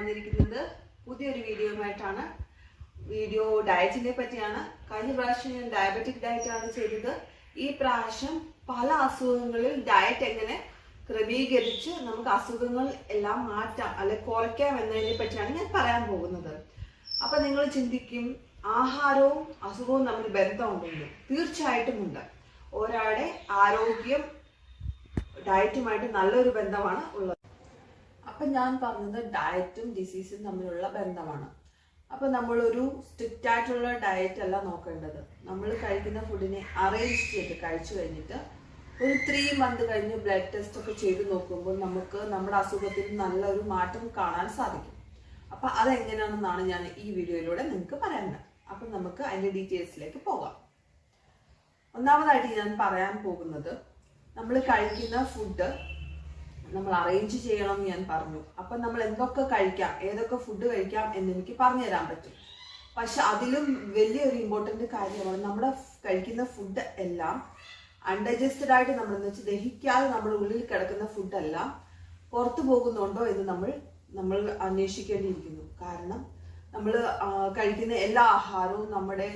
വന്നിരിക്കുന്നത് പുതിയൊരു വീഡിയോയുമായിട്ടാണ്. വീഡിയോ ഡയറ്റിനെ പറ്റിയാണ്. കഴിഞ്ഞ പ്രാവശ്യം ഞാൻ ഡയബറ്റിക് ഡയറ്റ് ആണ് ചെയ്തത്. ഈ പ്രാവശ്യം പല അസുഖങ്ങളിൽ ഡയറ്റ് എങ്ങനെ ക്രമീകരിച്ച് നമുക്ക് അസുഖങ്ങൾ എല്ലാം മാറ്റാം അല്ലെ കുറയ്ക്കാം എന്നതിനെ പറ്റിയാണ് ഞാൻ പറയാൻ പോകുന്നത്. അപ്പൊ നിങ്ങൾ ചിന്തിക്കും, ആഹാരവും അസുഖവും തമ്മിൽ ബന്ധമുണ്ടെന്ന്. തീർച്ചയായിട്ടും ഉണ്ട്. ഒരാളുടെ ആരോഗ്യം ഡയറ്റുമായിട്ട് നല്ലൊരു ബന്ധമാണ് ഉള്ളത്. അപ്പൊ ഞാൻ പറഞ്ഞത് ഡയറ്റും ഡിസീസും തമ്മിലുള്ള ബന്ധമാണ്. അപ്പൊ നമ്മളൊരു സ്ട്രിക്റ്റ് ആയിട്ടുള്ള ഡയറ്റ് അല്ല നോക്കേണ്ടത്. നമ്മൾ കഴിക്കുന്ന ഫുഡിനെ അറേഞ്ച് ചെയ്ത് കഴിച്ചു കഴിഞ്ഞിട്ട് ഒരു 3 മന്ത് കഴിഞ്ഞ് ബ്ലഡ് ടെസ്റ്റ് ഒക്കെ ചെയ്ത് നോക്കുമ്പോൾ നമുക്ക് നമ്മുടെ അസുഖത്തിൽ നല്ലൊരു മാറ്റം കാണാൻ സാധിക്കും. അപ്പൊ അതെങ്ങനെയാണെന്നാണ് ഞാൻ ഈ വീഡിയോയിലൂടെ നിങ്ങൾക്ക് പറയുന്നത്. അപ്പൊ നമുക്ക് അതിന്റെ ഡീറ്റെയിൽസിലേക്ക് പോകാം. ഒന്നാമതായിട്ട് ഞാൻ പറയാൻ പോകുന്നത്, നമ്മൾ കഴിക്കുന്ന ഫുഡ് നമ്മൾ അറേഞ്ച് ചെയ്യണം എന്ന് ഞാൻ പറഞ്ഞു. അപ്പൊ നമ്മൾ എന്തൊക്കെ കഴിക്കാം, ഏതൊക്കെ ഫുഡ് കഴിക്കാം എന്ന് എനിക്ക് പറഞ്ഞു തരാൻ പറ്റും. പക്ഷെ അതിലും വലിയൊരു ഇമ്പോർട്ടന്റ് കാര്യമാണ് നമ്മുടെ കഴിക്കുന്ന ഫുഡ് എല്ലാം അൺഡൈജസ്റ്റഡ് ആയിട്ട് നമ്മളെന്ന് വെച്ചാൽ ദഹിക്കാതെ നമ്മുടെ ഉള്ളിൽ കിടക്കുന്ന ഫുഡെല്ലാം പുറത്തു പോകുന്നുണ്ടോ എന്ന് നമ്മൾ അന്വേഷിക്കേണ്ടിയിരിക്കുന്നു. കാരണം നമ്മൾ കഴിക്കുന്ന എല്ലാ ആഹാരവും നമ്മുടെ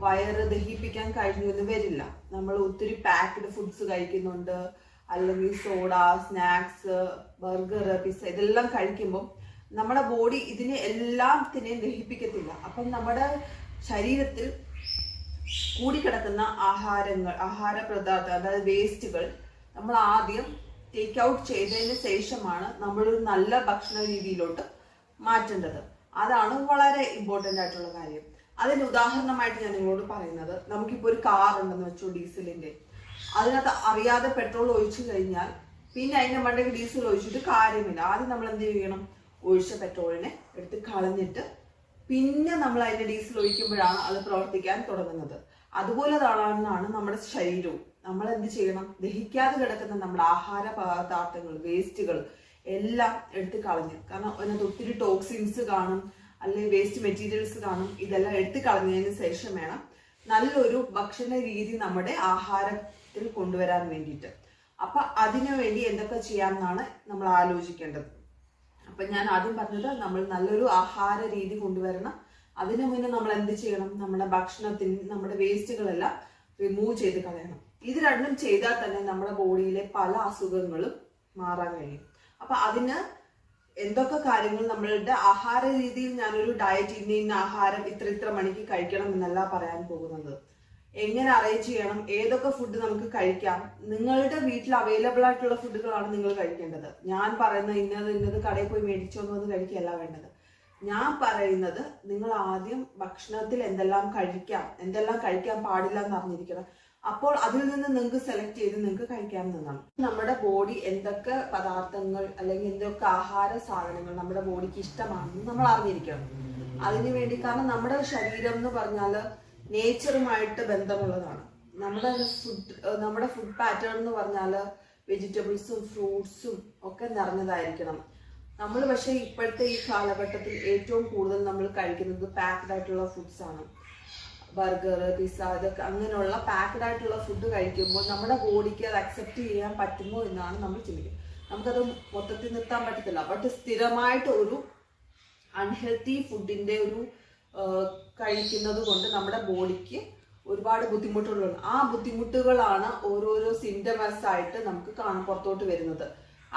വയറ് ദഹിപ്പിക്കാൻ കഴിഞ്ഞു എന്ന് വരില്ല. നമ്മൾ ഒത്തിരി പാക്ക്ഡ് ഫുഡ്സ് കഴിക്കുന്നുണ്ട്, അല്ലെങ്കിൽ സോഡ, സ്നാക്സ്, ബർഗർ, പിസ്സ ഇതെല്ലാം കഴിക്കുമ്പോൾ നമ്മുടെ ബോഡി ഇതിനെ എല്ലാത്തിനെയും ദഹിപ്പിക്കത്തില്ല. അപ്പം നമ്മുടെ ശരീരത്തിൽ കൂടിക്കിടക്കുന്ന ആഹാര പദാർത്ഥം, അതായത് വേസ്റ്റുകൾ നമ്മൾ ആദ്യം ടേക്ക് ഔട്ട് ചെയ്തതിന് ശേഷമാണ് നമ്മളൊരു നല്ല ഭക്ഷണ രീതിയിലോട്ട് മാറ്റേണ്ടത്. അതാണ് വളരെ ഇമ്പോർട്ടൻ്റ് ആയിട്ടുള്ള കാര്യം. അതിന് ഉദാഹരണമായിട്ട് ഞാൻ നിങ്ങളോട് പറയുന്നത്, നമുക്കിപ്പോൾ ഒരു കാർ ഉണ്ടെന്ന് വെച്ചോ, ഡീസലിന്റെ. അതിനകത്ത് അറിയാതെ പെട്രോൾ ഒഴിച്ചു കഴിഞ്ഞാൽ പിന്നെ അതിന്റെ മണ്ടയ്ക്ക് ഡീസൽ ഒഴിച്ചിട്ട് കാര്യമില്ല. ആദ്യം നമ്മൾ എന്ത് ചെയ്യണം, ഒഴിച്ച പെട്രോളിനെ എടുത്ത് കളഞ്ഞിട്ട് പിന്നെ നമ്മൾ അതിന്റെ ഡീസൽ ഒഴിക്കുമ്പോഴാണ് അത് പ്രവർത്തിക്കാൻ തുടങ്ങുന്നത്. അതുപോലെ തന്നെയാണ് നമ്മുടെ ശരീരവും. നമ്മൾ എന്ത് ചെയ്യണം, ദഹിക്കാതെ കിടക്കുന്ന നമ്മുടെ ആഹാര പദാർത്ഥങ്ങൾ, വേസ്റ്റുകൾ എല്ലാം എടുത്ത് കളഞ്ഞ്, കാരണം അതിനകത്ത് ഒത്തിരി ടോക്സിൻസ് കാണും, അല്ലെങ്കിൽ വേസ്റ്റ് മെറ്റീരിയൽസ് കാണും. ഇതെല്ലാം എടുത്ത് കളഞ്ഞതിന് ശേഷം വേണം നല്ലൊരു ഭക്ഷണ രീതി നമ്മുടെ ആഹാരത്തിൽ കൊണ്ടുവരാൻ വേണ്ടിയിട്ട്. അപ്പൊ അതിനു വേണ്ടി എന്തൊക്കെ ചെയ്യാമെന്നാണ് നമ്മൾ ആലോചിക്കേണ്ടത്. അപ്പൊ ഞാൻ ആദ്യം പറഞ്ഞത്, നമ്മൾ നല്ലൊരു ആഹാര രീതി കൊണ്ടുവരണം. അതിനു മുന്നേ നമ്മൾ എന്ത് ചെയ്യണം, നമ്മുടെ ഭക്ഷണത്തിന് നമ്മുടെ വേസ്റ്റുകളെല്ലാം റിമൂവ് ചെയ്ത് കളയണം. ഇത് രണ്ടും ചെയ്താൽ തന്നെ നമ്മുടെ ബോഡിയിലെ പല അസുഖങ്ങളും മാറാൻ കഴിയും. അപ്പൊ അതിന് എന്തൊക്കെ കാര്യങ്ങൾ നമ്മളുടെ ആഹാര രീതിയിൽ, ഞാനൊരു ഡയറ്റ് ഇന്ന ആഹാരം ഇത്ര മണിക്ക് കഴിക്കണം എന്നല്ല പറയാൻ പോകുന്നത്. എങ്ങനെ അറേഞ്ച് ചെയ്യണം, ഏതൊക്കെ ഫുഡ് നമുക്ക് കഴിക്കാം, നിങ്ങളുടെ വീട്ടിൽ അവൈലബിൾ ആയിട്ടുള്ള ഫുഡുകളാണ് നിങ്ങൾ കഴിക്കേണ്ടത്. ഞാൻ പറയുന്ന ഇന്നത് കടയിൽ പോയി മേടിച്ചോന്ന് വന്ന് കഴിക്കുകയല്ല വേണ്ടത്. ഞാൻ പറയുന്നത്, നിങ്ങൾ ആദ്യം ഭക്ഷണത്തിൽ എന്തെല്ലാം കഴിക്കാൻ പാടില്ല എന്ന് അറിഞ്ഞിരിക്കണം. അപ്പോൾ അതിൽ നിന്ന് നിങ്ങൾക്ക് സെലക്ട് ചെയ്ത് നിങ്ങൾക്ക് കഴിക്കാവുന്നതാണ്. നമ്മുടെ ബോഡി എന്തൊക്കെ പദാർത്ഥങ്ങൾ അല്ലെങ്കിൽ എന്തൊക്കെ ആഹാര സാധനങ്ങൾ നമ്മുടെ ബോഡിക്ക് ഇഷ്ടമാണെന്ന് നമ്മൾ അറിഞ്ഞിരിക്കണം. അതിനു വേണ്ടി, കാരണം നമ്മുടെ ശരീരം എന്ന് പറഞ്ഞാൽ നേച്ചറുമായിട്ട് ബന്ധമുള്ളതാണ്. നമ്മുടെ ഫുഡ് പാറ്റേൺ എന്ന് പറഞ്ഞാൽ വെജിറ്റബിൾസും ഫ്രൂട്ട്സും ഒക്കെ നിറഞ്ഞതായിരിക്കണം. നമ്മൾ പക്ഷേ ഇപ്പോഴത്തെ ഈ കാലഘട്ടത്തിൽ ഏറ്റവും കൂടുതൽ നമ്മൾ കഴിക്കുന്നത് പാക്ഡ് ആയിട്ടുള്ള ഫുഡ്സ് ആണ്. ബർഗർ, പിസ്സ, ഇതൊക്കെ അങ്ങനെയുള്ള പാക്ഡ് ആയിട്ടുള്ള ഫുഡ് കഴിക്കുമ്പോൾ നമ്മുടെ ബോഡിക്ക് അത് അക്സെപ്റ്റ് ചെയ്യാൻ പറ്റുമോ എന്നാണ് നമ്മൾ ചിന്തിക്കുന്നത്. നമുക്കത് മൊത്തത്തിൽ നിർത്താൻ പറ്റത്തില്ല. ബട്ട് സ്ഥിരമായിട്ട് ഒരു അൺഹെൽത്തി ഫുഡിന്റെ ഒരു കഴിക്കുന്നത് കൊണ്ട് നമ്മുടെ ബോഡിക്ക് ഒരുപാട് ബുദ്ധിമുട്ടുകളുണ്ട്. ആ ബുദ്ധിമുട്ടുകളാണ് ഓരോരോ സിംറ്റംസ് ആയിട്ട് നമുക്ക് പുറത്തോട്ട് വരുന്നത്.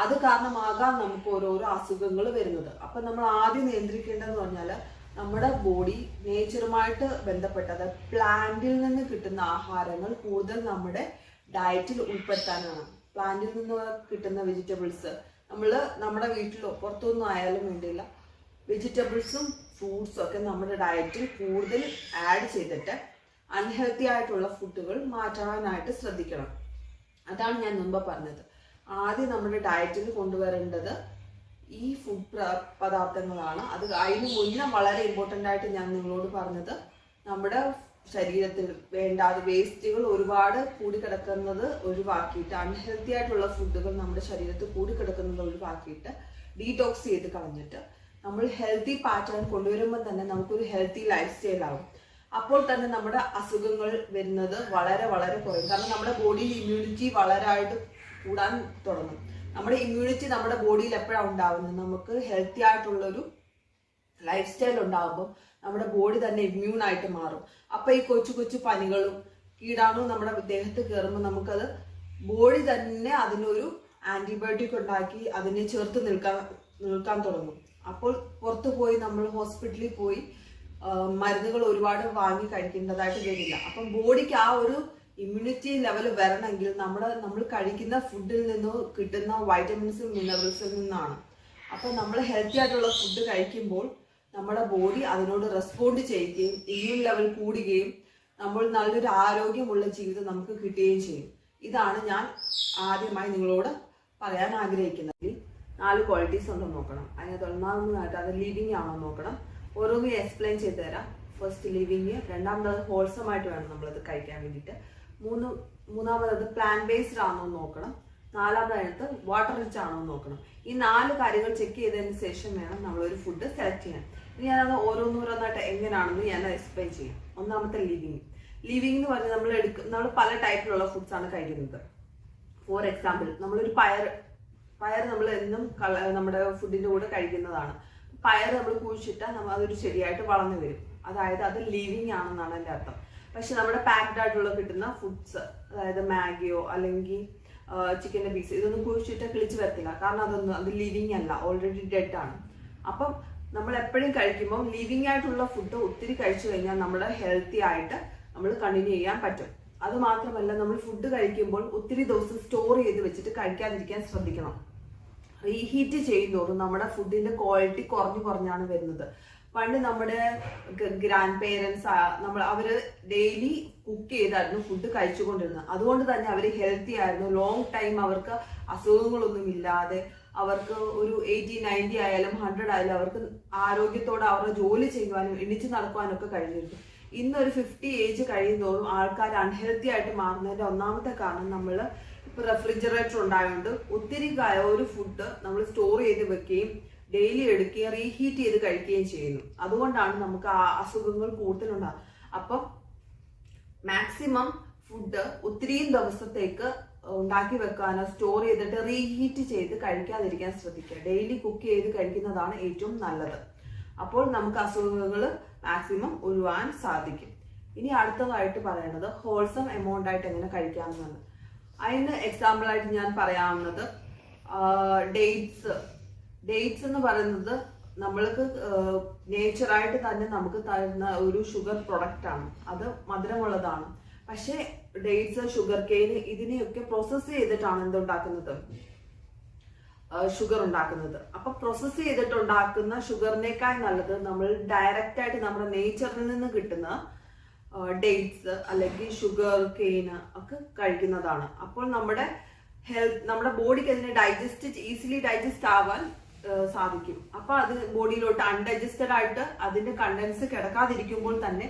അത് കാരണമാകാൻ നമുക്ക് ഓരോരോ അസുഖങ്ങൾ വരുന്നത്. അപ്പൊ നമ്മൾ ആദ്യം നിയന്ത്രിക്കേണ്ടതെന്ന് പറഞ്ഞാൽ, നമ്മുടെ ബോഡി നേച്ചറുമായിട്ട് ബന്ധപ്പെട്ടത് പ്ലാന്റിൽ നിന്ന് കിട്ടുന്ന ആഹാരങ്ങൾ കൂടുതൽ നമ്മുടെ ഡയറ്റിൽ ഉൾപ്പെടുത്താനാണ്. പ്ലാന്റിൽ നിന്ന് കിട്ടുന്ന വെജിറ്റബിൾസ് നമ്മുടെ വീട്ടിലോ പുറത്തൊന്നും ആയാലും വേണ്ടിയില്ല, വെജിറ്റബിൾസും ഫ്രൂട്ട്സും ഒക്കെ നമ്മുടെ ഡയറ്റിൽ കൂടുതൽ ആഡ് ചെയ്തിട്ട് അൺഹെൽത്തി ആയിട്ടുള്ള ഫുഡുകൾ മാറ്റാനായിട്ട് ശ്രദ്ധിക്കണം. അതാണ് ഞാൻ മുമ്പ് പറഞ്ഞത്. ആദ്യം നമ്മുടെ ഡയറ്റിൽ കൊണ്ടുവരേണ്ടത് ഈ ഫുഡ് പദാർത്ഥങ്ങളാണ്. അതിന് മുന്നേ വളരെ ഇമ്പോർട്ടൻ്റ് ആയിട്ട് ഞാൻ നിങ്ങളോട് പറഞ്ഞത്, നമ്മുടെ ശരീരത്തിൽ വേണ്ടാതെ വേസ്റ്റുകൾ ഒരുപാട് കൂടിക്കിടക്കുന്നത് ഒഴിവാക്കിയിട്ട്, അൺഹെൽത്തി ആയിട്ടുള്ള ഫുഡുകൾ നമ്മുടെ ശരീരത്തിൽ കൂടിക്കിടക്കുന്നത് ഒഴിവാക്കിയിട്ട് ഡീടോക്സ് ചെയ്ത് കളഞ്ഞിട്ട് നമ്മൾ ഹെൽത്തി പാറ്റേൺ കൊണ്ടുവരുമ്പോൾ തന്നെ നമുക്കൊരു ഹെൽത്തി ലൈഫ് സ്റ്റൈൽ ആവും. അപ്പോൾ തന്നെ നമ്മുടെ അസുഖങ്ങൾ വരുന്നത് വളരെ വളരെ കുറയും. കാരണം നമ്മുടെ ബോഡിയിൽ ഇമ്മ്യൂണിറ്റി വളരായിട്ട് കൂടാൻ തുടങ്ങും. നമ്മുടെ ഇമ്മ്യൂണിറ്റി നമ്മുടെ ബോഡിയിൽ എപ്പോഴാണ് ഉണ്ടാവുന്നത്, നമുക്ക് ഹെൽത്തി ആയിട്ടുള്ളൊരു ലൈഫ് സ്റ്റൈൽ ഉണ്ടാകുമ്പോൾ നമ്മുടെ ബോഡി തന്നെ ഇമ്മ്യൂൺ ആയിട്ട് മാറും. അപ്പൊ ഈ കൊച്ചു കൊച്ചു പനികളും കീടാണും നമ്മുടെ ദേഹത്ത് കയറുമ്പോൾ നമുക്കത് ബോഡി തന്നെ അതിനൊരു ആന്റിബയോട്ടിക് ഉണ്ടാക്കി അതിനെ ചേർത്ത് നിൽക്കാൻ തുടങ്ങും. അപ്പോൾ പുറത്തു പോയി നമ്മൾ ഹോസ്പിറ്റലിൽ പോയി മരുന്നുകൾ ഒരുപാട് വാങ്ങി കഴിക്കേണ്ടതായിട്ട് വരില്ല. അപ്പം ബോഡിക്ക് ആ ഒരു ഇമ്മ്യൂണിറ്റി ലെവൽ വരണമെങ്കിൽ നമ്മൾ കഴിക്കുന്ന ഫുഡിൽ നിന്ന് കിട്ടുന്ന വൈറ്റമിൻസും മിനറൽസിൽ നിന്നാണ്. അപ്പം നമ്മൾ ഹെൽത്തി ആയിട്ടുള്ള ഫുഡ് കഴിക്കുമ്പോൾ നമ്മുടെ ബോഡി അതിനോട് റെസ്പോണ്ട് ചെയ്യുകയും ഇമ്മ്യൂൺ ലെവൽ കൂടുകയും നമ്മൾ നല്ലൊരു ആരോഗ്യമുള്ള ജീവിതം നമുക്ക് കിട്ടുകയും ചെയ്യും. ഇതാണ് ഞാൻ ആദ്യമായി നിങ്ങളോട് പറയാൻ ആഗ്രഹിക്കുന്നത്. 4 ക്വാളിറ്റീസ് ഉണ്ടെന്ന് നോക്കണം. അതിനകത്ത് ഒന്നാമതായിട്ട് അത് ലിവിങ് ആണോ നോക്കണം. ഓരോന്നും എക്സ്പ്ലെയിൻ ചെയ്ത് തരാം. ഫസ്റ്റ് ലിവിങ്, രണ്ടാമത് ഹോൾസം ആയിട്ട് വേണം നമ്മളത് കഴിക്കാൻ വേണ്ടിയിട്ട്, മൂന്നാമത് പ്ലാൻ ബേസ്ഡ് ആണോ നോക്കണം, നാലാമതായിട്ട് വാട്ടർ റിച്ച് ആണോ നോക്കണം. ഈ 4 കാര്യങ്ങൾ ചെക്ക് ചെയ്തതിന് ശേഷം വേണം നമ്മളൊരു ഫുഡ് സെലക്ട് ചെയ്യാൻ. ഇനി ഞാനത് ഓരോന്നോരോന്നായിട്ട് എങ്ങനെയാണെന്ന് ഞാൻ എക്സ്പ്ലെയിൻ ചെയ്യാം. ഒന്നാമത്തെ ലിവിങ് എന്ന് പറഞ്ഞാൽ നമ്മൾ പല ടൈപ്പിലുള്ള ഫുഡ്സ് ആണ് കഴിക്കുന്നത്. ഫോർ എക്സാമ്പിൾ, നമ്മളൊരു പയർ നമ്മൾ എന്നും നമ്മുടെ ഫുഡിന്റെ കൂടെ കഴിക്കുന്നതാണ്. പയർ നമ്മൾ കുഴിച്ചിട്ടാൽ അതൊരു ചെടിയായിട്ട് വളർന്നു വരും. അതായത് അത് ലിവിങ് ആണെന്നാണ് എൻ്റെ അർത്ഥം. പക്ഷെ നമ്മുടെ പാക്ഡ് ആയിട്ടുള്ള കിട്ടുന്ന ഫുഡ്സ്, അതായത് മാഗിയോ അല്ലെങ്കിൽ ചിക്കൻ്റെ പീസ്, ഇതൊന്നും കുഴിച്ചിട്ട് കിളിച്ച് വരത്തില്ല. കാരണം അത് ലിവിങ് അല്ല, ഓൾറെഡി ഡെഡ് ആണ്. അപ്പം നമ്മൾ എപ്പോഴും കഴിക്കുമ്പോൾ ലിവിങ് ആയിട്ടുള്ള ഫുഡ് ഒത്തിരി കഴിച്ചു കഴിഞ്ഞാൽ നമ്മുടെ ഹെൽത്തി ആയിട്ട് നമ്മൾ കണ്ടിന്യൂ ചെയ്യാൻ പറ്റും. അത് മാത്രമല്ല, നമ്മൾ ഫുഡ് കഴിക്കുമ്പോൾ ഒത്തിരി ദിവസം സ്റ്റോർ ചെയ്ത് വെച്ചിട്ട് കഴിക്കാതിരിക്കാൻ ശ്രദ്ധിക്കണം. റീഹീറ്റ് ചെയ്യുന്നതോറും നമ്മുടെ ഫുഡിന്റെ ക്വാളിറ്റി കുറഞ്ഞാണ് വരുന്നത്. പണ്ട് നമ്മുടെ ഗ്രാൻഡ് പേരൻസ് അവര് ഡെയിലി കുക്ക് ചെയ്തായിരുന്നു ഫുഡ് കഴിച്ചുകൊണ്ടിരുന്നത്. അതുകൊണ്ട് തന്നെ അവര് ഹെൽത്തി ആയിരുന്നു. ലോങ് ടൈം അവർക്ക് അസുഖങ്ങളൊന്നും ഇല്ലാതെ അവർക്ക് ഒരു 80, 90 ആയാലും 100 ആയാലും അവർക്ക് ആരോഗ്യത്തോടെ അവരുടെ ജോലി ചെയ്യുവാനും എണിച്ച് നടക്കുവാനും ഒക്കെ കഴിഞ്ഞിരുന്നു. ഇന്നൊരു 50 ഏജ് കഴിയുന്നതോറും ആൾക്കാർ അൺഹെൽത്തി ആയിട്ട് മാറുന്നതിന്റെ ഒന്നാമത്തെ കാരണം നമ്മൾ ഇപ്പൊ റെഫ്രിജറേറ്റർ ഉണ്ടായതുകൊണ്ട് ഒത്തിരി ഒരു ഫുഡ് നമ്മൾ സ്റ്റോർ ചെയ്ത് വെക്കുകയും ഡെയിലി എടുക്കുകയും റീഹീറ്റ് ചെയ്ത് കഴിക്കുകയും ചെയ്യുന്നു. അതുകൊണ്ടാണ് നമുക്ക് ആ അസുഖങ്ങൾ കൂടുതലുണ്ടാകും. അപ്പം മാക്സിമം ഫുഡ് ഒത്തിരിയും ദിവസത്തേക്ക് ഉണ്ടാക്കി വെക്കാനോ സ്റ്റോർ ചെയ്തിട്ട് റീഹീറ്റ് ചെയ്ത് കഴിക്കാതിരിക്കാൻ ശ്രദ്ധിക്കുക. ഡെയിലി കുക്ക് ചെയ്ത് കഴിക്കുന്നതാണ് ഏറ്റവും നല്ലത്. അപ്പോൾ നമുക്ക് അസുഖങ്ങൾ മാക്സിമം ഒഴിവാൻ സാധിക്കും. ഇനി അടുത്തതായിട്ട് പറയുന്നത് ഹോൾസം എമൗണ്ട് ആയിട്ട് എങ്ങനെ കഴിക്കാമെന്നാണ്. അതിന് എക്സാമ്പിൾ ആയിട്ട് ഞാൻ പറയാവുന്നത് ഡേറ്റ്സ് എന്ന് പറയുന്നത് നമ്മൾക്ക് നേച്ചറായിട്ട് തന്നെ നമുക്ക് തരുന്ന ഒരു ഷുഗർ പ്രൊഡക്റ്റ് ആണ്. അത് മധുരമുള്ളതാണ്. പക്ഷെ ഡേറ്റ്സ്, ഷുഗർ കെയിൻ ഇതിനെയൊക്കെ പ്രോസസ്സ് ചെയ്തിട്ടാണ് എന്തുണ്ടാക്കുന്നത്, ഷുഗർ ഉണ്ടാക്കുന്നത്. അപ്പൊ പ്രോസസ്സ് ചെയ്തിട്ടുണ്ടാക്കുന്ന ഷുഗറിനേക്കാൾ നല്ലത് നമ്മൾ ഡയറക്റ്റ് ആയിട്ട് നമ്മുടെ നേച്ചറിൽ നിന്ന് കിട്ടുന്ന ഡേറ്റ്സ് അല്ലെങ്കിൽ ഷുഗർ കെയിൻ ഒക്കെ കഴിക്കുന്നതാണ്. അപ്പോൾ നമ്മുടെ ബോഡിക്ക് അതിനെ ഈസിലി ഡൈജസ്റ്റ് ആവാൻ സാധിക്കും. അപ്പൊ അത് ബോഡിയിലോട്ട് അൺഡൈജസ്റ്റഡ് ആയിട്ട് അതിന്റെ കണ്ടൻസ് കിടക്കാതിരിക്കുമ്പോൾ തന്നെ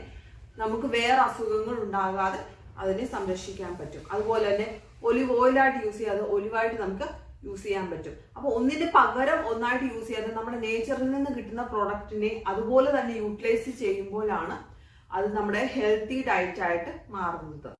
നമുക്ക് വേറെ അസുഖങ്ങൾ ഉണ്ടാകാതെ അതിനെ സംരക്ഷിക്കാൻ പറ്റും. അതുപോലെ തന്നെ ഒലിവ് ഓയിലായിട്ട് യൂസ് ചെയ്യാതെ ഒലിവായിട്ട് നമുക്ക് യൂസ് ചെയ്യാൻ പറ്റും. അപ്പൊ ഒന്നിന്റെ പകരം ഒന്നായിട്ട് യൂസ് ചെയ്യാതെ നമ്മുടെ നേച്ചറിൽ നിന്ന് കിട്ടുന്ന പ്രോഡക്റ്റിനെ അതുപോലെ തന്നെ യൂട്ടിലൈസ് ചെയ്യുമ്പോഴാണ് അത് നമ്മുടെ ഹെൽത്തി ഡയറ്റ് ആയിട്ട് മാറുന്നത്.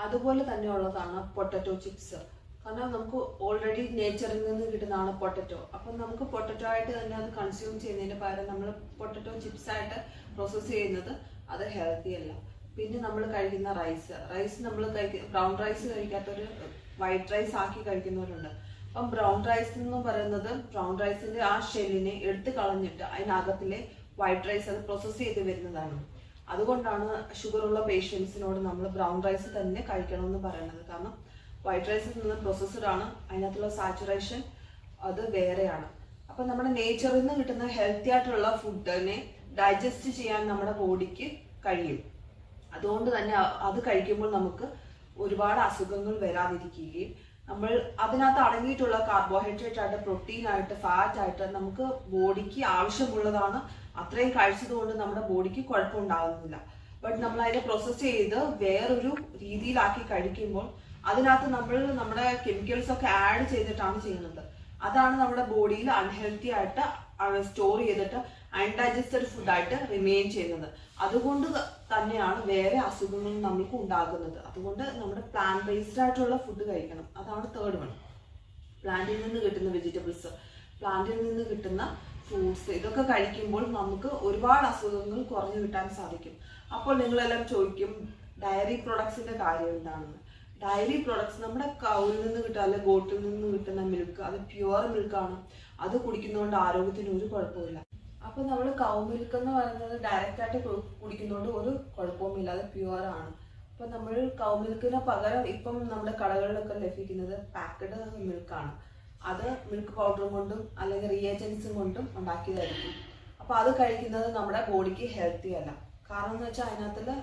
അതുപോലെ തന്നെ ഉള്ളതാണ് പൊട്ടറ്റോ ചിപ്സ്. കാരണം നമുക്ക് ഓൾറെഡി നേച്ചറിൽ നിന്ന് കിട്ടുന്നതാണ് പൊട്ടറ്റോ. അപ്പം നമുക്ക് പൊട്ടറ്റോ ആയിട്ട് തന്നെ അത് കൺസ്യൂം ചെയ്യുന്നതിന് പകരം നമ്മൾ പൊട്ടറ്റോ ചിപ്സ് ആയിട്ട് പ്രോസസ്സ് ചെയ്യുന്നത് അത് ഹെൽത്തി അല്ല. പിന്നെ നമ്മൾ കഴിക്കുന്ന റൈസ് നമ്മൾ ബ്രൗൺ റൈസ് കഴിക്കാത്തൊരു വൈറ്റ് റൈസ് ആക്കി കഴിക്കുന്നവരുണ്ട്. അപ്പം ബ്രൗൺ റൈസ് എന്ന് പറയുന്നത് ബ്രൗൺ റൈസിന്റെ ആ ഷെല്ലിനെ എടുത്ത് കളഞ്ഞിട്ട് അതിനകത്തിലെ വൈറ്റ് റൈസ് അത് പ്രോസസ്സ് ചെയ്ത് വരുന്നതാണ്. അതുകൊണ്ടാണ് ഷുഗറുള്ള പേഷ്യൻസിനോട് നമ്മൾ ബ്രൗൺ റൈസ് തന്നെ കഴിക്കണമെന്ന് പറയുന്നത്. കാരണം വൈറ്റ് റൈസിൽ നിന്ന് പ്രോസസ്ഡ് ആണ്, അതിനകത്തുള്ള സാച്ചുറേഷൻ അത് വേറെയാണ്. അപ്പൊ നമ്മുടെ നേച്ചറിൽ നിന്ന് കിട്ടുന്ന ഹെൽത്തി ആയിട്ടുള്ള ഫുഡിനെ ഡൈജസ്റ്റ് ചെയ്യാൻ നമ്മുടെ ബോഡിക്ക് കഴിയും. അതുകൊണ്ട് തന്നെ അത് കഴിക്കുമ്പോൾ നമുക്ക് ഒരുപാട് അസുഖങ്ങൾ വരാതിരിക്കുകയും നമ്മൾ അതിനകത്ത് അടങ്ങിയിട്ടുള്ള കാർബോഹൈഡ്രേറ്റ് ആയിട്ട്, പ്രോട്ടീൻ ആയിട്ട്, ഫാറ്റ് ആയിട്ട് നമുക്ക് ബോഡിക്ക് ആവശ്യമുള്ളതാണ്. അത്രയും കഴിച്ചതുകൊണ്ട് നമ്മുടെ ബോഡിക്ക് കുഴപ്പമുണ്ടാകുന്നില്ല. ബട്ട് നമ്മൾ അതിനെ പ്രോസസ്സ് ചെയ്ത് വേറൊരു രീതിയിലാക്കി കഴിക്കുമ്പോൾ അതിനകത്ത് നമ്മുടെ കെമിക്കൽസ് ഒക്കെ ആഡ് ചെയ്തിട്ടാണ് ചെയ്യുന്നത്. അതാണ് നമ്മുടെ ബോഡിയിൽ അൺഹെൽത്തി ആയിട്ട് സ്റ്റോർ ചെയ്തിട്ട് അൺഡൈജസ്റ്റഡ് ഫുഡായിട്ട് റിമെയിൻ ചെയ്യുന്നത്. അതുകൊണ്ട് തന്നെയാണ് വേറെ അസുഖങ്ങൾ നമ്മൾക്ക് ഉണ്ടാകുന്നത്. അതുകൊണ്ട് നമ്മുടെ പ്ലാന്റ് ബേസ്ഡ് ആയിട്ടുള്ള ഫുഡ് കഴിക്കണം. അതാണ് തേർഡ് വൺ. പ്ലാന്റിൽ നിന്ന് കിട്ടുന്ന വെജിറ്റബിൾസ്, പ്ലാന്റിൽ നിന്ന് കിട്ടുന്ന ഫ്രൂട്ട്സ് ഇതൊക്കെ കഴിക്കുമ്പോൾ നമുക്ക് ഒരുപാട് അസുഖങ്ങൾ കുറഞ്ഞു കിട്ടാൻ സാധിക്കും. അപ്പോൾ നിങ്ങളെല്ലാം ചോദിക്കും ഡയറി പ്രൊഡക്ട്സിന്റെ കാര്യം എന്താണെന്ന്. ഡയറി പ്രൊഡക്ട്സ് നമ്മുടെ കൗവിൽ നിന്ന് കിട്ടുക അല്ലെങ്കിൽ ഗോട്ടിൽ നിന്ന് കിട്ടുന്ന മിൽക്ക്, അത് പ്യുവർ മിൽക്കാണ്. അത് കുടിക്കുന്നതുകൊണ്ട് ആരോഗ്യത്തിന് ഒരു കുഴപ്പമില്ല. അപ്പൊ നമ്മൾ കൗ മിൽക്ക് എന്ന് പറയുന്നത് ഡയറക്റ്റ് ആയിട്ട് കുടിക്കുന്നതുകൊണ്ട് ഒരു കുഴപ്പവുമില്ല, അത് പ്യുവർ ആണ്. അപ്പൊ നമ്മൾ കൗ മിൽക്കിന് പകരം ഇപ്പം നമ്മുടെ കടകളിലൊക്കെ ലഭിക്കുന്നത് പാക്കഡ് മിൽക്കാണ്. അത് മിൽക്ക് പൗഡറും കൊണ്ടും അല്ലെങ്കിൽ റിയേജൻസും കൊണ്ടും ഉണ്ടാക്കിയതായിരിക്കും. അപ്പൊ അത് കഴിക്കുന്നത് നമ്മുടെ ബോഡിക്ക് ഹെൽത്തി അല്ല. കാരണം എന്ന് വെച്ചാൽ അതിനകത്ത്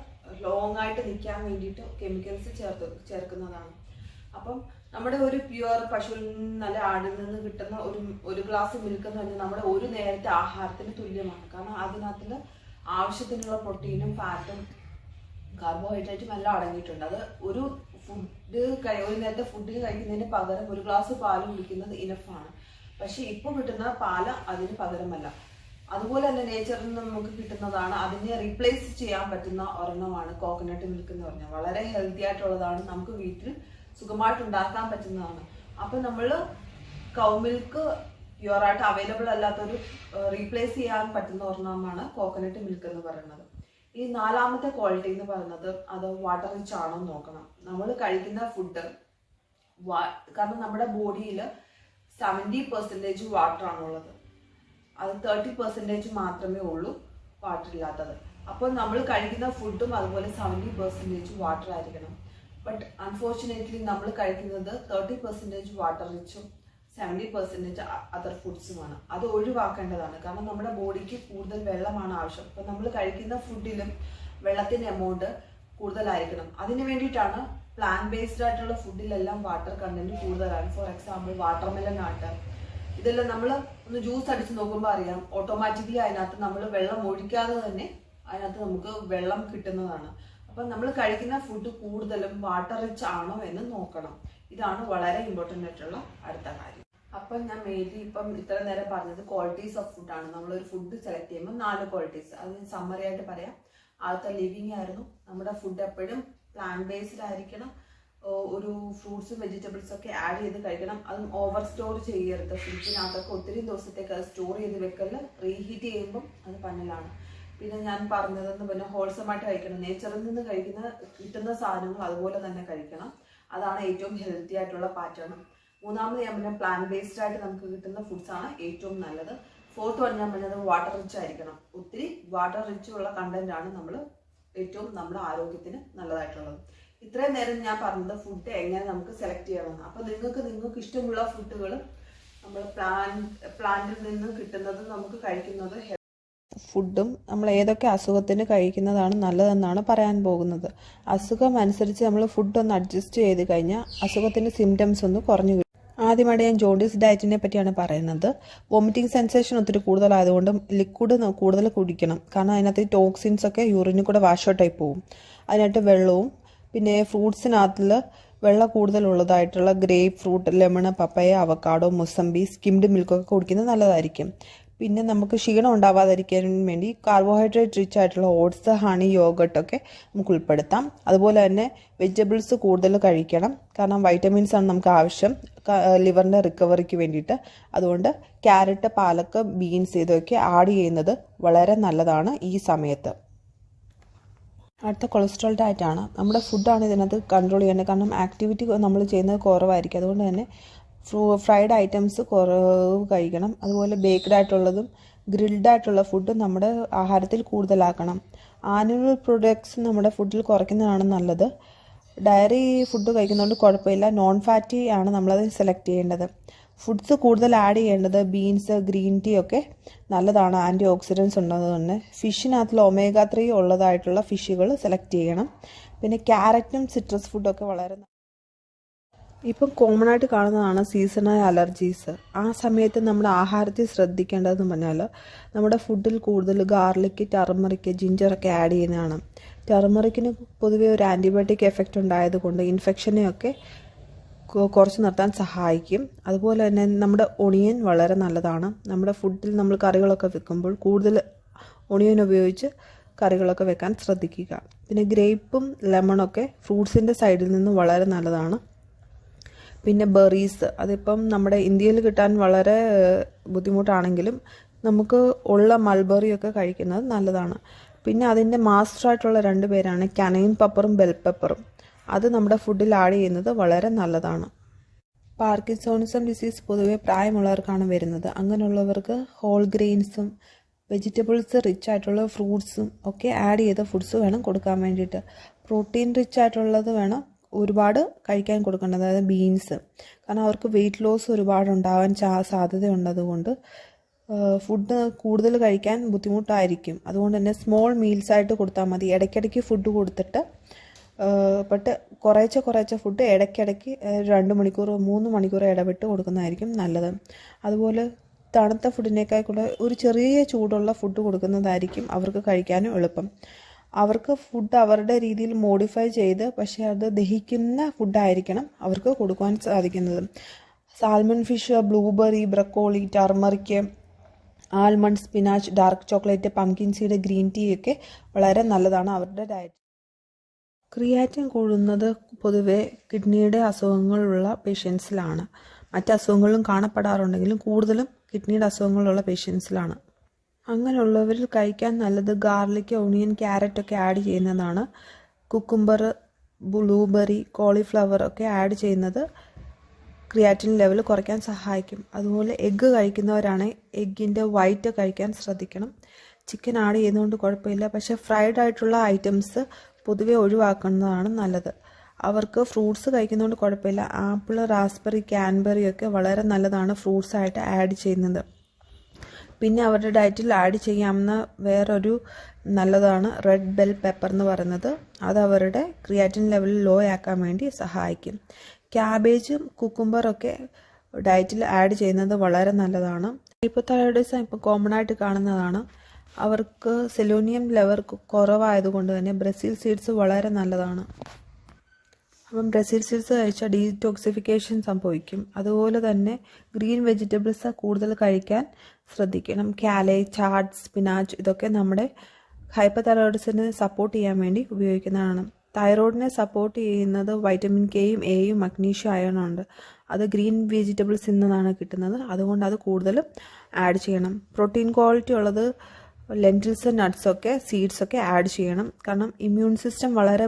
ലോങ് ആയിട്ട് നിൽക്കാൻ വേണ്ടിയിട്ട് കെമിക്കൽസ് ചേർക്കുന്നതാണ്. അപ്പം നമ്മുടെ ഒരു പ്യുവർ പശുവിൽ നല്ല ആടിൽ നിന്ന് കിട്ടുന്ന ഒരു ഗ്ലാസ് മിൽക്ക് എന്ന് പറഞ്ഞാൽ നമ്മുടെ ഒരു നേരത്തെ ആഹാരത്തിന് തുല്യമാണ്. കാരണം അതിനകത്ത് ആവശ്യത്തിനുള്ള പ്രോട്ടീനും ഫാറ്റും കാർബോഹൈഡ്രേറ്റും എല്ലാം അടങ്ങിയിട്ടുണ്ട്. അത് ഒരു നേരത്തെ ഫുഡിന് കഴിക്കുന്നതിന് പകരം ഒരു ഗ്ലാസ് പാല് കുടിക്കുന്നത് ഇനഫാണ്. പക്ഷെ ഇപ്പോൾ കിട്ടുന്ന പാല് അതിന് പകരമല്ല. അതുപോലെ തന്നെ നേച്ചറിൽ നിന്ന് നമുക്ക് കിട്ടുന്നതാണ്. അതിനെ റീപ്ലേസ് ചെയ്യാൻ പറ്റുന്ന ഒരെണ്ണമാണ് കോക്കനട്ട് മിൽക്ക് എന്ന് പറഞ്ഞാൽ. വളരെ ഹെൽത്തി ആയിട്ടുള്ളതാണ്, നമുക്ക് വീട്ടിൽ സുഖമായിട്ട് ഉണ്ടാക്കാൻ പറ്റുന്നതാണ്. അപ്പൊ നമ്മൾ കൗ മിൽക്ക് പ്യുവറായിട്ട് അവൈലബിൾ അല്ലാത്തൊരു റീപ്ലേസ് ചെയ്യാൻ പറ്റുന്ന ഒരെണ്ണമാണ് കോക്കനട്ട് മിൽക്ക് എന്ന് പറയുന്നത്. ഈ നാലാമത്തെ ക്വാളിറ്റി എന്ന് പറയുന്നത് അത് വാട്ടർ റിച്ച് ആണോ എന്ന് നോക്കണം. നമ്മൾ കഴിക്കുന്ന ഫുഡ് കാരണം നമ്മുടെ ബോഡിയിൽ 70% വാട്ടർ ആണുള്ളത്. അത് 30% മാത്രമേ ഉള്ളൂ വാട്ടർ ഇല്ലാത്തത്. അപ്പോൾ നമ്മൾ കഴിക്കുന്ന ഫുഡും അതുപോലെ 70% വാട്ടർ ആയിരിക്കണം. ബട്ട് അൺഫോർച്ചുനേറ്റ്ലി നമ്മൾ കഴിക്കുന്നത് 30% വാട്ടർ റിച്ചും 70% അതർ ഫുഡ്സുമാണ്. അത് ഒഴിവാക്കേണ്ടതാണ്. കാരണം നമ്മുടെ ബോഡിക്ക് കൂടുതൽ വെള്ളമാണ് ആവശ്യം. അപ്പം നമ്മൾ കഴിക്കുന്ന ഫുഡിലും വെള്ളത്തിൻ്റെ എമൗണ്ട് കൂടുതലായിരിക്കണം. അതിന് വേണ്ടിയിട്ടാണ് പ്ലാന്റ് ബേസ്ഡ് ആയിട്ടുള്ള ഫുഡിലെല്ലാം വാട്ടർ കണ്ടന്റ് കൂടുതലാണ്. ഫോർ എക്സാമ്പിൾ വാട്ടർമെലൺ ആട്ട്, ഇതെല്ലാം നമ്മൾ ഒന്ന് ജ്യൂസ് അടിച്ച് നോക്കുമ്പോൾ അറിയാം ഓട്ടോമാറ്റിക്കലി അതിനകത്ത് നമ്മൾ വെള്ളം ഒഴിക്കാതെ തന്നെ അതിനകത്ത് നമുക്ക് വെള്ളം കിട്ടുന്നതാണ്. അപ്പം നമ്മൾ കഴിക്കുന്ന ഫുഡ് കൂടുതലും വാട്ടർ റിച്ച് ആണോ എന്ന് നോക്കണം. ഇതാണ് വളരെ ഇമ്പോർട്ടൻ്റ് ആയിട്ടുള്ള അടുത്ത കാര്യം. അപ്പം ഞാൻ മെയിൻലി ഇപ്പം ഇത്ര നേരം പറഞ്ഞത് ക്വാളിറ്റീസ് ഓഫ് ഫുഡാണ്. നമ്മളൊരു ഫുഡ് സെലക്ട് ചെയ്യുമ്പോൾ 4 ക്വാളിറ്റീസ്, അത് സമ്മറി ആയിട്ട് പറയാം. ആദ്യത്തെ ലിവിങ് ആയിരുന്നു. നമ്മുടെ ഫുഡ് എപ്പോഴും പ്ലാന്റ് ബേസ്ഡ് ആയിരിക്കണം. ഒരു ഫ്രൂട്ട്സും വെജിറ്റബിൾസും ഒക്കെ ആഡ് ചെയ്ത് കഴിക്കണം. അതും ഓവർ സ്റ്റോർ ചെയ്യരുത്. ഫ്രിഡ്ജിനകത്തൊക്കെ ഒത്തിരി ദിവസത്തേക്ക് അത് സ്റ്റോർ ചെയ്ത് വെക്കല് റീഹീറ്റ് ചെയ്യുമ്പം അത് പന്നലാണ്. പിന്നെ ഞാൻ പറഞ്ഞതെന്ന് പറഞ്ഞാൽ ഹോൾസമായിട്ട് കഴിക്കണം. നേച്ചറിൽ നിന്ന് കിട്ടുന്ന സാധനങ്ങൾ അതുപോലെ തന്നെ കഴിക്കണം. അതാണ് ഏറ്റവും ഹെൽത്തി ആയിട്ടുള്ള പാറ്റേൺ. മൂന്നാമത് ഞാൻ പറഞ്ഞാൽ പ്ലാന്റ് ബേസ്ഡ് ആയിട്ട് നമുക്ക് കിട്ടുന്ന ഫുഡ്സ് ആണ് ഏറ്റവും നല്ലത്. ഫോർത്ത് വൺ ഞാൻ പറഞ്ഞത് വാട്ടർ റിച്ച് ആയിരിക്കണം. ഒത്തിരി വാട്ടർ റിച്ച് ഉള്ള കണ്ടന്റ് ആണ് ഏറ്റവും നമ്മുടെ ആരോഗ്യത്തിന് നല്ലതായിട്ടുള്ളത്. ഇത്രയും നേരം ഞാൻ പറഞ്ഞത് ഫുഡ് എങ്ങനെ നമുക്ക് സെലക്ട് ചെയ്യണമെന്ന്. അപ്പൊ നിങ്ങൾക്ക് ഇഷ്ടമുള്ള ഫുഡുകൾ നമ്മൾ പ്ലാന്റിൽ നിന്ന് കിട്ടുന്നത് നമുക്ക് കഴിക്കുന്നത് ഫുഡും നമ്മൾ ഏതൊക്കെ അസുഖത്തിന് കഴിക്കുന്നതാണ് നല്ലതെന്നാണ് പറയാൻ പോകുന്നത്. അസുഖം അനുസരിച്ച് നമ്മൾ ഫുഡ് ഒന്ന് അഡ്ജസ്റ്റ് ചെയ്ത് കഴിഞ്ഞാൽ അസുഖത്തിന്റെ സിംറ്റംസ് ഒന്ന് കുറഞ്ഞു കിട്ടും. ആദ്യമായിട്ട് ഞാൻ ജോണ്ടീസ് ഡയറ്റിനെ പറ്റിയാണ് പറയുന്നത്. വോമിറ്റിംഗ് സെൻസേഷൻ ഒത്തിരി കൂടുതലായതുകൊണ്ട് ലിക്വിഡ് കൂടുതൽ കുടിക്കണം. കാരണം അതിനകത്ത് ടോക്സിൻസ് ഒക്കെ യൂറിനിൽ കൂടെ വാഷ് ഔട്ടായി പോകും. അതിനായിട്ട് വെള്ളവും പിന്നെ ഫ്രൂട്ട്സിനകത്തിൽ വെള്ളം കൂടുതലുള്ളതായിട്ടുള്ള grapefruit, lemon, papaya, avocado, mosambi, skimmed മിൽക്കൊക്കെ കുടിക്കുന്നത് നല്ലതായിരിക്കും. പിന്നെ നമുക്ക് ക്ഷീണം ഉണ്ടാവാതിരിക്കാൻ വേണ്ടി കാർബോഹൈഡ്രേറ്റ് റിച്ച് ആയിട്ടുള്ള ഓട്സ്, ഹണി, യോഗട്ടൊക്കെ നമുക്ക് ഉൾപ്പെടുത്താം. അതുപോലെ തന്നെ വെജിറ്റബിൾസ് കൂടുതൽ കഴിക്കണം. കാരണം വൈറ്റമിൻസ് ആണ് നമുക്ക് ആവശ്യം ലിവറിൻ്റെ റിക്കവറിക്ക് വേണ്ടിയിട്ട്. അതുകൊണ്ട് ക്യാരറ്റ്, പാലക്ക്, ബീൻസ് ഇതൊക്കെ ആഡ് ചെയ്യുന്നത് വളരെ നല്ലതാണ് ഈ സമയത്ത്. അടുത്ത കൊളസ്ട്രോൾ ഡയറ്റാണ്. നമ്മുടെ ഫുഡാണ് ഇതിനകത്ത് കൺട്രോൾ ചെയ്യേണ്ടത്. കാരണം ആക്ടിവിറ്റി നമ്മൾ ചെയ്യുന്നത് കുറവായിരിക്കും. അതുകൊണ്ട് തന്നെ ഫ്രൈഡ് ഐറ്റംസ് കുറവ് കഴിക്കണം. അതുപോലെ ബേക്ക്ഡ് ആയിട്ടുള്ളതും ഗ്രിൽഡ് ആയിട്ടുള്ള ഫുഡും നമ്മുടെ ആഹാരത്തിൽ കൂടുതലാക്കണം. ആനിമൽ പ്രൊഡക്ട്സ് നമ്മുടെ ഫുഡിൽ കുറയ്ക്കുന്നതാണ് നല്ലത്. ഡയറി ഫുഡ് കഴിക്കുന്നതുകൊണ്ട് കുഴപ്പമില്ല. നോൺ ഫാറ്റി ആണ് നമ്മളത് സെലക്ട് ചെയ്യേണ്ടത്. ഫുഡ്സ് കൂടുതൽ ആഡ് ചെയ്യേണ്ടത് ബീൻസ്, ഗ്രീൻ ടീ ഒക്കെ നല്ലതാണ്. ആൻറ്റി ഓക്സിഡൻസ് ഉള്ളതുകൊണ്ട് ഫിഷിനകത്തിൽ ഒമേഗ 3 ഉള്ളതായിട്ടുള്ള ഫിഷുകൾ സെലക്ട് ചെയ്യണം. പിന്നെ ക്യാരറ്റും സിട്രസ് ഫുഡൊക്കെ വളരെ ഇപ്പം കോമൺ ആയിട്ട് കാണുന്നതാണ് സീസണൽ അലർജീസ്. ആ സമയത്ത് നമ്മുടെ ആഹാരത്തിൽ ശ്രദ്ധിക്കേണ്ടതെന്ന് പറഞ്ഞാൽ നമ്മുടെ ഫുഡിൽ കൂടുതൽ ഗാർലിക്, ടർമറിക്, ജിഞ്ചറൊക്കെ ആഡ് ചെയ്യുന്നതാണ്. ടർമറിക്കിന് പൊതുവേ ഒരു ആൻറ്റിബയോട്ടിക് എഫക്റ്റ് ഉണ്ടായതുകൊണ്ട് ഇൻഫെക്ഷനെയൊക്കെ കുറച്ച് നിർത്താൻ സഹായിക്കും. അതുപോലെ തന്നെ നമ്മുടെ ഒണിയൻ വളരെ നല്ലതാണ്. നമ്മുടെ ഫുഡിൽ നമ്മൾ കറികളൊക്കെ വെക്കുമ്പോൾ കൂടുതൽ ഒണിയൻ ഉപയോഗിച്ച് കറികളൊക്കെ വെക്കാൻ ശ്രദ്ധിക്കുക. പിന്നെ ഗ്രേപ്പും ലെമണൊക്കെ ഫ്രൂട്ട്സിൻ്റെ സൈഡിൽ നിന്ന് വളരെ നല്ലതാണ്. പിന്നെ ബെറീസ്, അതിപ്പം നമ്മുടെ ഇന്ത്യയിൽ കിട്ടാൻ വളരെ ബുദ്ധിമുട്ടാണെങ്കിലും നമുക്ക് ഉള്ള മൾബറിയൊക്കെ കഴിക്കുന്നത് നല്ലതാണ്. പിന്നെ അതിൻ്റെ മാസ്റ്ററായിട്ടുള്ള 2 പേരാണ് കനൈൻ പെപ്പറും ബെൽ പെപ്പറും. അത് നമ്മുടെ ഫുഡിൽ ആഡ് ചെയ്യുന്നത് വളരെ നല്ലതാണ്. പാർക്കിൻസോണിസം ഡിസീസ് പൊതുവെ പ്രായമുള്ളവർക്കാണ് വരുന്നത്. അങ്ങനെയുള്ളവർക്ക് ഹോൾ ഗ്രെയിൻസും വെജിറ്റബിൾസ് റിച്ച് ആയിട്ടുള്ള ഫ്രൂട്ട്സും ഒക്കെ ആഡ് ചെയ്ത ഫുഡ്സ് വേണം കൊടുക്കാൻ വേണ്ടിയിട്ട്. പ്രോട്ടീൻ റിച്ച് ആയിട്ടുള്ളത് വേണം ഒരുപാട് കഴിക്കാൻ കൊടുക്കേണ്ടത്, അതായത് ബീൻസ്. കാരണം അവർക്ക് വെയിറ്റ് ലോസ് ഒരുപാട് ഉണ്ടാവാൻ സാധ്യതയുണ്ട്. അതുകൊണ്ട് ഫുഡ് കൂടുതൽ കഴിക്കാൻ ബുദ്ധിമുട്ടായിരിക്കും. അതുകൊണ്ട് തന്നെ സ്മോൾ മീൽസ് ആയിട്ട് കൊടുത്താൽ മതി. ഇടയ്ക്കിടയ്ക്ക് ഫുഡ് കൊടുത്തിട്ട് കുറേശ്ശെ ഫുഡ് ഇടയ്ക്കിടയ്ക്ക് 2 മണിക്കൂർ 3 മണിക്കൂർ ഇടവിട്ട് കൊടുക്കുന്നതായിരിക്കും നല്ലത്. അതുപോലെ തണുത്ത ഫുഡിനേക്കാൾ കൂടെ ഒരു ചെറിയ ചൂടുള്ള ഫുഡ് കൊടുക്കുന്നതായിരിക്കും അവർക്ക് കഴിക്കാനും എളുപ്പം. അവർക്ക് ഫുഡ് അവരുടെ രീതിയിൽ മോഡിഫൈ ചെയ്ത് പക്ഷേ അത് ദഹിക്കുന്ന ഫുഡായിരിക്കണം അവർക്ക് കൊടുക്കാൻ സാധിക്കുന്നത്. Salmon fish, blueberry, broccoli, turmeric, almond, spinach, dark chocolate, pumpkin seed, green tea ഒക്കെ വളരെ നല്ലതാണ് അവരുടെ ഡയറ്റ്. ക്രിയാറ്റിൻ കൂടുന്നത് പൊതുവെ കിഡ്നിയുടെ അസുഖങ്ങളുള്ള പേഷ്യൻസിലാണ്. മറ്റ് അസുഖങ്ങളും കാണപ്പെടാറുണ്ടെങ്കിലും കൂടുതലും കിഡ്നിയുടെ അസുഖങ്ങളുള്ള പേഷ്യൻസിലാണ്. അങ്ങനെയുള്ളവരിൽ കഴിക്കാൻ നല്ലത് ഗാർലിക്, ഓണിയൻ, ക്യാരറ്റ് ഒക്കെ ആഡ് ചെയ്യുന്നതാണ്. കുക്കുംബർ, ബ്ലൂബെറി, കോളിഫ്ലവർ ഒക്കെ ആഡ് ചെയ്യുന്നത് ക്രിയാറ്റിൻ ലെവൽ കുറയ്ക്കാൻ സഹായിക്കും. അതുപോലെ എഗ്ഗ് കഴിക്കുന്നവരാണെങ്കിൽ എഗ്ഗിൻ്റെ വൈറ്റ് കഴിക്കാൻ ശ്രദ്ധിക്കണം. ചിക്കൻ ആഡ് ചെയ്യുന്നതുകൊണ്ട് കുഴപ്പമില്ല, പക്ഷേ ഫ്രൈഡ് ആയിട്ടുള്ള ഐറ്റംസ് പൊതുവെ ഒഴിവാക്കുന്നതാണ് നല്ലത്. അവർക്ക് ഫ്രൂട്ട്സ് കഴിക്കുന്നതുകൊണ്ട് കുഴപ്പമില്ല. ആപ്പിൾ, റാസ്ബെറി, ക്യാൻബെറി ഒക്കെ വളരെ നല്ലതാണ് ഫ്രൂട്ട്സ് ആയിട്ട് ആഡ് ചെയ്യുന്നത്. പിന്നെ അവരുടെ ഡയറ്റിൽ ആഡ് ചെയ്യാവുന്ന വേറൊരു നല്ലതാണ് റെഡ് ബെൽ പെപ്പർ എന്ന് പറയുന്നത്. അത് അവരുടെ ക്രിയാറ്റിൻ ലെവൽ ലോ ആക്കാൻ വേണ്ടി സഹായിക്കും. ക്യാബേജും കുക്കുംബറൊക്കെ ഡയറ്റിൽ ആഡ് ചെയ്യുന്നത് വളരെ നല്ലതാണ്. ഹൈപ്പോതൈറോയിഡിസം ഇപ്പോൾ കോമൺ ആയിട്ട് കാണുന്നതാണ്. അവർക്ക് സെലോണിയം ലെവൽ കുറവായതുകൊണ്ട് തന്നെ ബ്രസീൽ സീഡ്സ് വളരെ നല്ലതാണ്. അപ്പം ബ്രസീൽ സീഡ്സ് കഴിച്ചാൽ ഡീടോക്സിഫിക്കേഷൻ സംഭവിക്കും. അതുപോലെ തന്നെ ഗ്രീൻ വെജിറ്റബിൾസ് കൂടുതൽ കഴിക്കാൻ ശ്രദ്ധിക്കണം. കാലേജ്, ചാഡ്, സ്പിനാച്ച് ഇതൊക്കെ നമ്മുടെ ഹൈപ്പോതൈറോയിഡിസത്തിനെ സപ്പോർട്ട് ചെയ്യാൻ വേണ്ടി ഉപയോഗിക്കുന്നതാണ്. തൈറോയിഡിനെ സപ്പോർട്ട് ചെയ്യുന്നത് വൈറ്റമിൻ കെയും എയും മഗ്നീഷ്യം അയണും ഉണ്ട്. അത് ഗ്രീൻ വെജിറ്റബിൾസിൽ നിന്നാണ് കിട്ടുന്നത്. അതുകൊണ്ട് അത് കൂടുതലും ആഡ് ചെയ്യണം. പ്രോട്ടീൻ ക്വാളിറ്റി ഉള്ളത് ലെൻറ്റിൽസ്, നട്ട്സൊക്കെ, സീഡ്സൊക്കെ ആഡ് ചെയ്യണം. കാരണം ഇമ്മ്യൂൺ സിസ്റ്റം വളരെ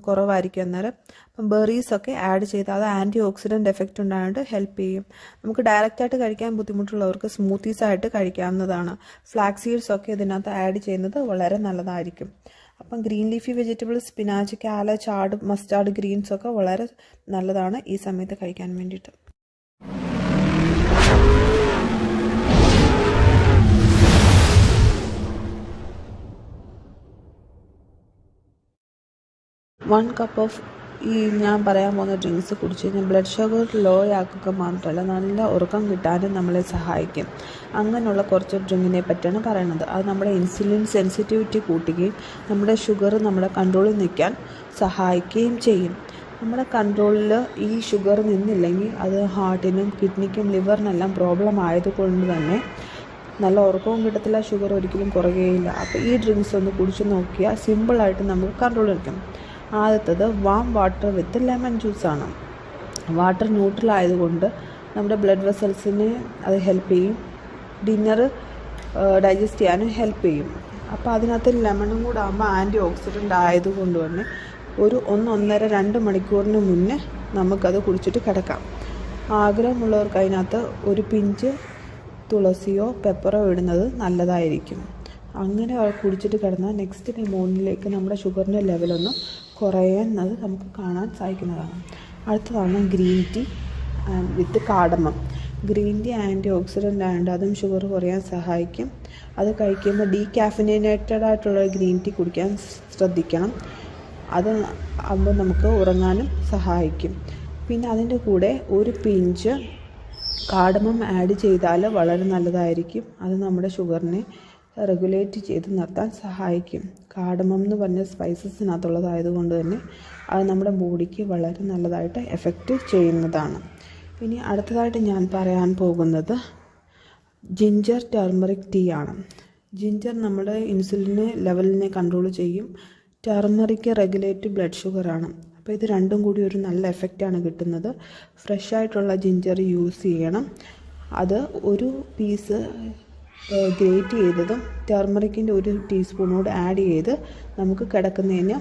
കുറവായിരിക്കും അന്നേരം. അപ്പം ബെറീസൊക്കെ ആഡ് ചെയ്ത് അത് ആൻറ്റി ഓക്സിഡൻറ്റ് എഫക്റ്റ് ഉണ്ടായിട്ട് ഹെൽപ്പ് ചെയ്യും. നമുക്ക് ഡയറക്റ്റായിട്ട് കഴിക്കാൻ ബുദ്ധിമുട്ടുള്ളവർക്ക് സ്മൂത്തീസ് ആയിട്ട് കഴിക്കാവുന്നതാണ്. ഫ്ലാക്സ് സീഡ്സൊക്കെ ഇതിനകത്ത് ആഡ് ചെയ്യുന്നത് വളരെ നല്ലതായിരിക്കും. അപ്പം ഗ്രീൻ ലീഫി വെജിറ്റബിൾസ്, സ്പിനാച്ച്, കാല, ചാഡ്, മസ്റ്റാർഡ് ഗ്രീൻസൊക്കെ വളരെ നല്ലതാണ് ഈ സമയത്ത് കഴിക്കാൻ വേണ്ടിയിട്ട്. വൺ കപ്പ് ഓഫ് ഈ ഞാൻ പറയാൻ പോകുന്ന ഡ്രിങ്ക്സ് കുടിച്ച് കഴിഞ്ഞാൽ ബ്ലഡ് ഷുഗർ ലോ ആക്കുക മാത്രമല്ല നല്ല ഉറക്കം കിട്ടാനും നമ്മളെ സഹായിക്കും. അങ്ങനെയുള്ള കുറച്ച് ഡ്രിങ്കിനെ പറ്റിയാണ് പറയുന്നത്. അത് നമ്മുടെ ഇൻസുലിൻ സെൻസിറ്റിവിറ്റി കൂട്ടുകയും നമ്മുടെ ഷുഗർ നമ്മുടെ കൺട്രോളിൽ നിൽക്കാൻ സഹായിക്കുകയും ചെയ്യും. നമ്മുടെ കൺട്രോളിൽ ഈ ഷുഗർ നിന്നില്ലെങ്കിൽ അത് ഹാർട്ടിനും കിഡ്നിക്കും ലിവറിനെല്ലാം പ്രോബ്ലം ആയതുകൊണ്ട് തന്നെ നല്ല ഉറക്കവും കിട്ടത്തില്ല, ഷുഗർ ഒരിക്കലും കുറയുകയില്ല. അപ്പോൾ ഈ ഡ്രിങ്ക്സ് ഒന്ന് കുടിച്ച് നോക്കിയാൽ സിമ്പിളായിട്ട് നമുക്ക് കൺട്രോൾ നിൽക്കും. ആദ്യത്തത് വാം വാട്ടർ വിത്ത് ലെമൺ ജ്യൂസാണ്. വാട്ടർ ന്യൂട്രൽ ആയതുകൊണ്ട് നമ്മുടെ ബ്ലഡ് വെസൽസിനെ അത് ഹെൽപ്പ് ചെയ്യും. ഡിന്നർ ഡൈജസ്റ്റ് ചെയ്യാനും ഹെൽപ്പ് ചെയ്യും. അപ്പോൾ അതിനകത്ത് ലെമണും കൂടെ ആകുമ്പോൾ ആൻറ്റി ഓക്സിഡൻ്റ് ആയതുകൊണ്ട് തന്നെ ഒരു 1-1.5-2 മണിക്കൂറിന് മുന്നേ നമുക്കത് കുടിച്ചിട്ട് കിടക്കാം. ആഗ്രഹമുള്ളവർക്ക് അതിനകത്ത് ഒരു പിഞ്ച് തുളസിയോ പെപ്പറോ ഇടുന്നത് നല്ലതായിരിക്കും. അങ്ങനെ കുടിച്ചിട്ട് കിടന്നാൽ നെക്സ്റ്റ് ഡേ മോർണിംഗിലേക്ക് നമ്മുടെ ഷുഗറിൻ്റെ ലെവലൊന്ന് കുറയുന്നത് നമുക്ക് കാണാൻ സാധിക്കുന്നതാണ്. അടുത്തതാണ് green tea with cardamom. Green tea antioxidant ആയതുകൊണ്ട് അതും ഷുഗർ കുറയാൻ സഹായിക്കും. അത് കഴിക്കുമ്പോൾ ഡീകാഫിനേറ്റഡ് ആയിട്ടുള്ള ഗ്രീൻ ടീ കുടിക്കാൻ ശ്രദ്ധിക്കണം. അത് ആകുമ്പോൾ നമുക്ക് ഉറങ്ങാനും സഹായിക്കും. പിന്നെ അതിൻ്റെ കൂടെ ഒരു പിഞ്ച് കാർഡമം ആഡ് ചെയ്താൽ വളരെ നല്ലതായിരിക്കും. അത് നമ്മുടെ ഷുഗറിനെ റെഗുലേറ്റ് ചെയ്ത് നിർത്താൻ സഹായിക്കും. കാർഡമം എന്ന് പറഞ്ഞ സ്പൈസസിനകത്തുള്ളതായതുകൊണ്ട് തന്നെ അത് നമ്മുടെ ബോഡിക്ക് വളരെ നല്ലതായിട്ട് എഫക്റ്റ് ചെയ്യുന്നതാണ്. ഇനി അടുത്തതായിട്ട് ഞാൻ പറയാൻ പോകുന്നത് ജിഞ്ചർ ടർമറിക് ടീ ആണ്. ജിഞ്ചർ നമ്മുടെ ഇൻസുലിൻ ലെവലിനെ കൺട്രോൾ ചെയ്യും. ടർമറിക് റെഗുലേറ്റ് ബ്ലഡ് ഷുഗറാണ്. അപ്പോൾ ഇത് രണ്ടും കൂടി ഒരു നല്ല എഫക്റ്റാണ് കിട്ടുന്നത്. ഫ്രഷ് ആയിട്ടുള്ള ജിഞ്ചർ യൂസ് ചെയ്യണം. അത് ഒരു പീസ് ഗ്രേറ്റ് ചെയ്തതും ടർമറിക്കിൻ്റെ 1 ടീസ്പൂൺ കൂടെ ആഡ് ചെയ്ത് നമുക്ക് കിടക്കുന്നതിന്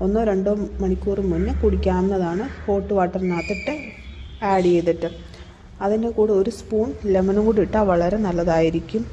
1-2 മണിക്കൂർ മുന്നേ കുടിക്കാവുന്നതാണ്. ഹോട്ട് വാട്ടറിനകത്തിട്ട് ആഡ് ചെയ്തിട്ട് അതിൻ്റെ കൂടെ 1 സ്പൂൺ ലെമണും കൂടി ഇട്ടാൽ വളരെ നല്ലതായിരിക്കും.